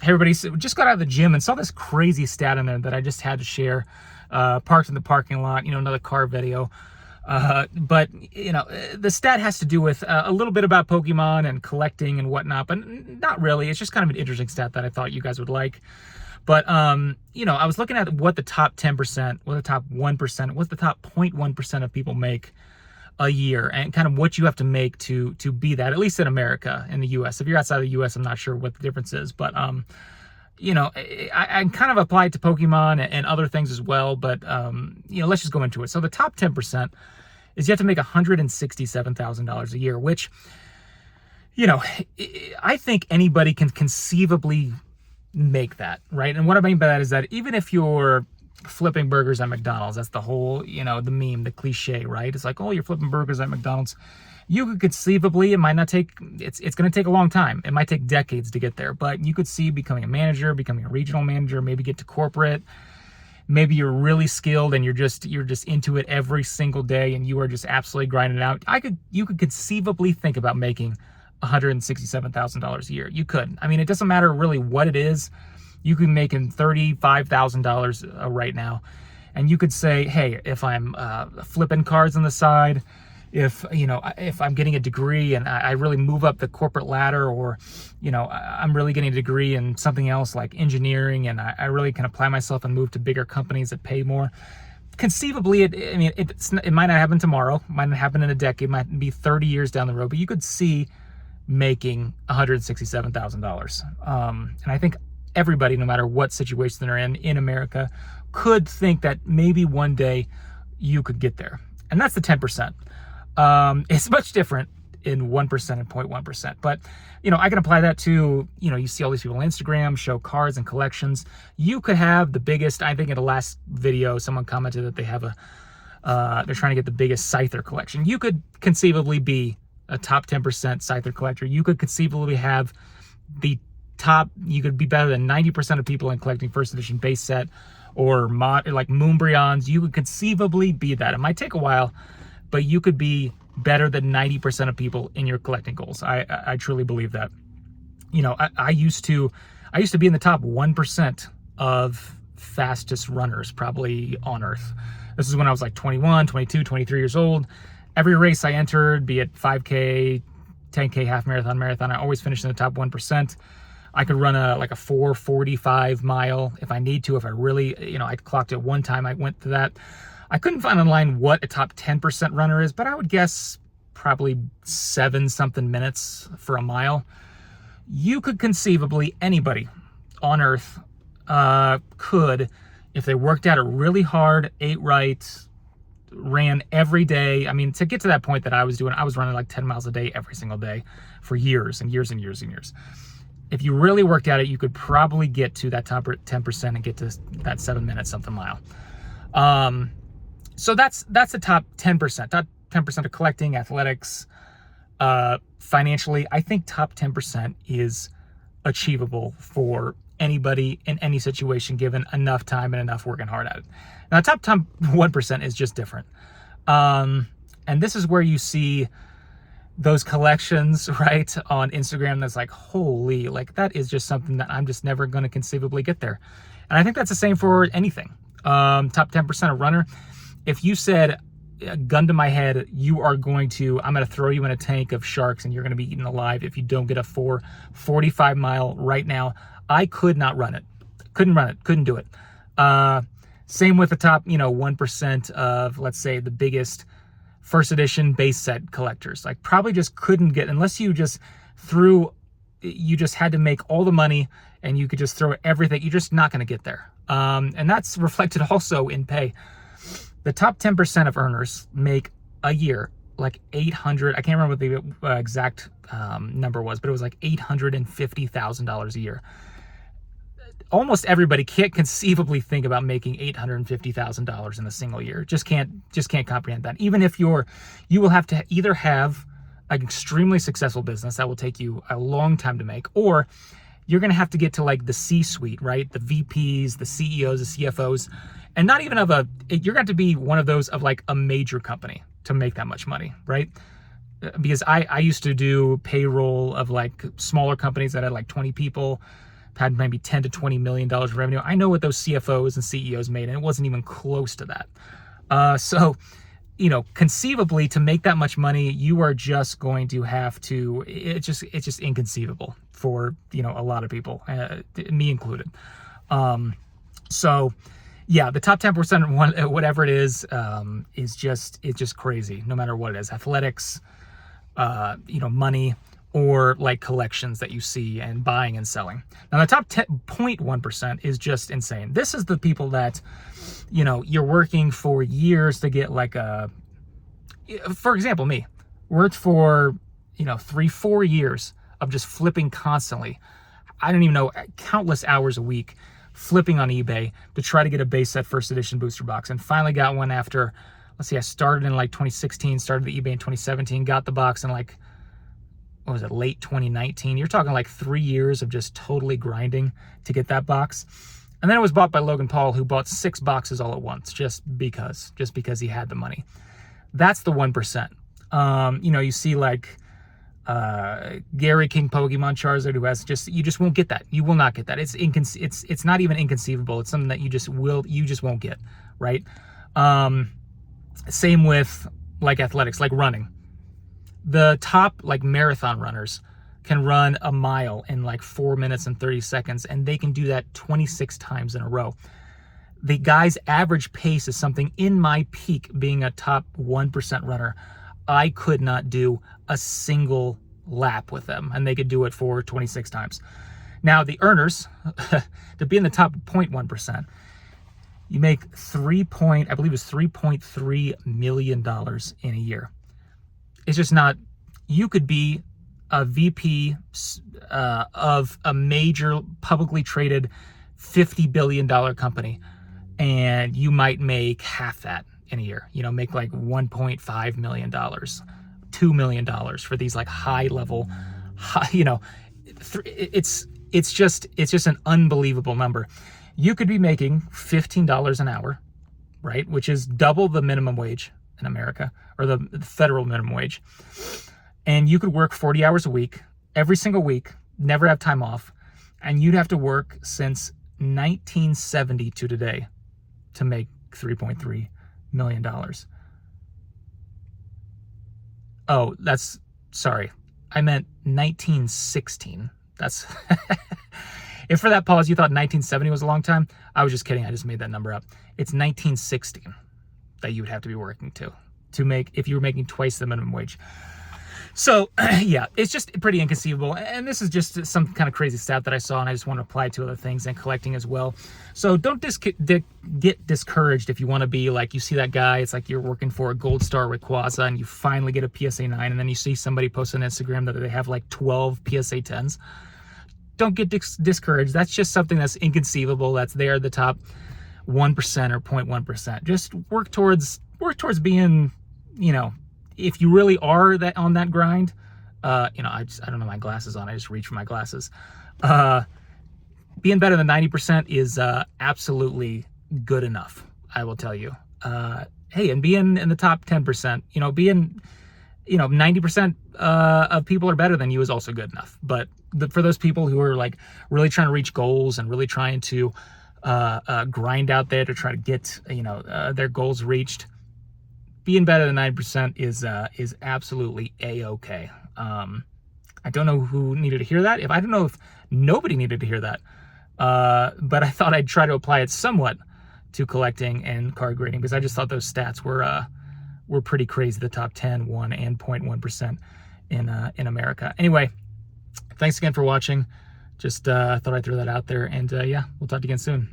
Hey everybody, so just got out of the gym and saw this crazy stat in there that I just had to share. Parked in the parking lot, another car video. But the stat has to do with a little bit about Pokemon and collecting and whatnot, but not really. It's just kind of an interesting stat that I thought you guys would like. But, I was looking at what the top 10%, what the top 1%, what the top 0.1% of people make a year, and kind of what you have to make to be that, at least in America, in the US. If you're outside the US, I'm not sure what the difference is, but I kind of applied to Pokemon and other things as well, but let's just go into it. So the top 10% is you have to make $167,000 a year, which I think anybody can conceivably make that, right? And what I mean by that is that even if you're flipping burgers at McDonald's, that's the whole, the meme, the cliche, right? It's like, oh, you're flipping burgers at McDonald's. You could conceivably, it might not take, it's going to take a long time. It might take decades to get there, but you could see becoming a manager, becoming a regional manager, maybe get to corporate. Maybe you're really skilled and you're just into it every single day and you are just absolutely grinding it out. You could conceivably think about making $167,000 a year. You could. I mean, it doesn't matter really what it is. You can make in $35,000 right now. And you could say, hey, if I'm flipping cars on the side, if I'm getting a degree and I really move up the corporate ladder, or, I'm really getting a degree in something else like engineering, and I really can apply myself and move to bigger companies that pay more. Conceivably, it might not happen tomorrow, might not happen in a decade, might be 30 years down the road, but you could see making $167,000. And I think everybody, no matter what situation they're in America, could think that maybe one day you could get there. And that's the 10%. It's much different in 1% and 0.1%. But, I can apply that to, you see all these people on Instagram show cars and collections. You could have the biggest, I think in the last video, someone commented that they have they're trying to get the biggest Scyther collection. You could conceivably be a top 10% Scyther collector. You could conceivably have you could be better than 90% of people in collecting first edition base set or like Moonbryons. You could conceivably be that. It might take a while, but you could be better than 90% of people in your collecting goals. I truly believe that. I used to be in the top 1% of fastest runners probably on earth. This is when I was like 21, 22, 23 years old. Every race I entered, be it 5K, 10K, half marathon, I always finished in the top 1%. I could run a 4:45 mile if I need to. If I really, I clocked it one time, I went to that. I couldn't find online what a top 10% runner is, but I would guess probably 7-something minutes for a mile. You could conceivably, anybody on earth could, if they worked at it really hard, ate right, ran every day. I mean, to get to that point that I was doing, I was running like 10 miles a day every single day for years and years and years and years. If you really worked at it, you could probably get to that top 10% and get to that 7 minutes something mile. So that's the top 10%. Top 10% of collecting, athletics, financially. I think top 10% is achievable for anybody in any situation, given enough time and enough working hard at it. Now, top 1% is just different. And this is where you see those collections, right, on Instagram. That's like, holy, like that is just something that I'm just never going to conceivably get there. And I think that's the same for anything. Top 10% of runner. If you said, gun to my head, I'm going to throw you in a tank of sharks and you're going to be eaten alive if you don't get a 4:45 mile right now, I could not run it. Couldn't run it. Couldn't do it. Same with the top, 1% of, let's say, the biggest first edition base set collectors. Like probably just couldn't get, unless you just had to make all the money and you could just throw everything, you're just not going to get there. And that's reflected also in pay. The top 10% of earners make a year like $800. I can't remember what the exact number was, but it was like $850,000 a year. Almost everybody can't conceivably think about making $850,000 in a single year. Just can't comprehend that. Even if you will have to either have an extremely successful business that will take you a long time to make, or you're going to have to get to like the C-suite, right? The VPs, the CEOs, the CFOs, and not even you're going to be one of those of like a major company to make that much money, right? Because I used to do payroll of like smaller companies that had like 20 people. had maybe $10 to $20 million of revenue. I know what those CFOs and CEOs made, and it wasn't even close to that. So, you know, conceivably, to make that much money, you are just going to have to, it's just inconceivable for, you know, a lot of people, me included. So yeah, the top 10%, whatever it is just crazy, no matter what it is. Athletics, you know, money, or like collections that you see and buying and selling. Now the top 0.1% is just insane. This is the people that, you know, you're working for years to get like for example, me, worked for, you know, 3-4 years of just flipping constantly. I don't even know, countless hours a week flipping on eBay to try to get a base set first edition booster box, and finally got one after, let's see, I started in like 2016, started the eBay in 2017, got the box in like, what was it, late 2019. You're talking like 3 years of just totally grinding to get that box. And then it was bought by Logan Paul, who bought 6 boxes all at once, just because he had the money. That's the 1%. You know, you see like Gary King Pokemon Charizard, who has you just won't get that. You will not get that. It's not even inconceivable. It's something that you just won't get, right? Same with like athletics, like running. The top like marathon runners can run a mile in like 4 minutes and 30 seconds, and they can do that 26 times in a row. The guy's average pace is something, in my peak being a top 1% runner, I could not do a single lap with them, and they could do it for 26 times. Now the earners, to be in the top 0.1%, you make I believe it's $3.3 million in a year. It's just not, you could be a VP of a major publicly traded $50 billion company, and you might make half that in a year. You know, make like $1.5 million, $2 million for these like high level, you know, it's just an unbelievable number. You could be making $15 an hour, right? Which is double the minimum wage in America, or the federal minimum wage. And you could work 40 hours a week, every single week, never have time off. And you'd have to work since 1970 to today to make $3.3 million. Oh, sorry. I meant 1916. That's, if for that pause you thought 1970 was a long time, I was just kidding. I just made that number up. It's 1916 that you would have to be working to make, if you were making twice the minimum wage. So yeah, it's just pretty inconceivable. And this is just some kind of crazy stat that I saw, and I just want to apply it to other things and collecting as well. So don't get discouraged if you want to be like, you see that guy, it's like you're working for a Gold Star Rayquaza and you finally get a PSA 9, and then you see somebody post on Instagram that they have like 12 PSA 10s. Don't get discouraged. That's just something that's inconceivable. That's there, the top 1% or 0.1%. Just work towards being, you know, if you really are on that grind, you know, I don't have my glasses on. I just reach for my glasses. Being better than 90% is absolutely good enough, I will tell you. Hey, and being in the top 10%, you know, 90% of people are better than you is also good enough. But for those people who are like really trying to reach goals and really trying to grind out there to try to get, you know, their goals reached, being better than 9% is absolutely a-okay. I don't know who needed to hear that. I don't know if nobody needed to hear that. But I thought I'd try to apply it somewhat to collecting and card grading, because I just thought those stats were pretty crazy. The top 10, 1, and 0.1% in America. Anyway, thanks again for watching. Just thought I'd throw that out there, and yeah, we'll talk to you again soon.